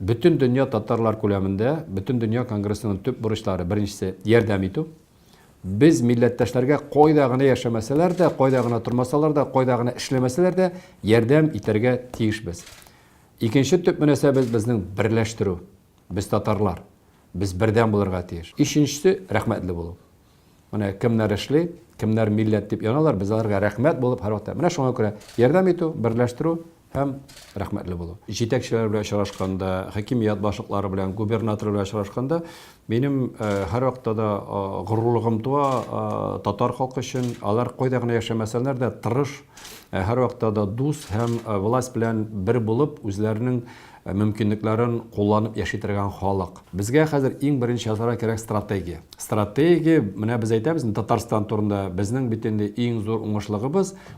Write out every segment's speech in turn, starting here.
Bütün dünya Tatarlar ko'lamida, bütün dünya kongresining tüp buruşları birinchisi yordam etib. Biz millatdoshlarga qo'ydag'ini yashamasalar da, qo'ydag'ini turmasalar da, qo'ydag'ini ishlamasalar da yordam etarga tegishmiz. Ikkinchi tüp munosabat bizning birlashtiruv. Biz Tatarlar, biz birdan bo'lirga tegish. Uchinchisi rahmatli bo'lib. Mana kimlar ishli, kimlar millat deb yonalar, bizlarga rahmat bo'lib har vaqt. Mana shunga ko'ra yordam etuv, birlashtiruv ham rahmatli bo'lib. Yetakchilar bilan uchrashganda, hokimiyat boshliqlari bilan, gubernator bilan uchrashganda benim har vaqtda g'ururligim tuva Tatar xalqi uchun ular qo'ydag'ini yashamasalarda tirish, har vaqtda do'st ham vlast bilan bir bo'lib o'zlarining mümkünliklerin kullanıp yaşaytırgan xalq. Bizga hozir eng birinchi yasara kerak strategiya. Strategiya, mana biz aytamiz, Tatarstan turunda bizning bitende eng zo'r o'ng'ishligi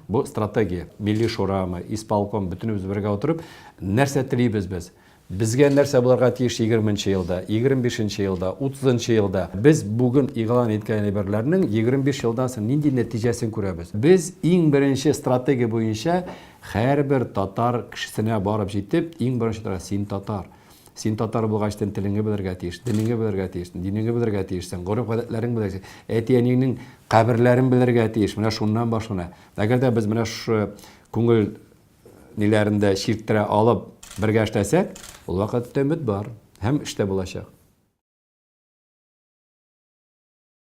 bu strategiya. Milliy shurami, ispolikom bütünümüz birga o'tirib, narsa tilaymiz biz. Bizga narsa bularga tegish 20-yilda, 25-yilda, 30-yilda biz bugun e'lon etgan xabarlarning 25 yildan so'ng nindi natijasini ko'ramiz. Biz eng birinchi strategiya bo'yicha har bir tatar kishisine borib yetib, eng birinchi sen tatar. Sen tatar bo'lg'achdan tilingga bilirga tegish, diningga bilirga tegish, diningga bilirga tegishsan, urf-odatlaring bilirga, aytganingning qabrlarini bilirga tegish. Mana shundan boshqa. Agarda biz mana shu ko'ngil nilarında şirktire alıp birga ishlasak, ul vaqtda umid bor, ham ishda bo'lashaq.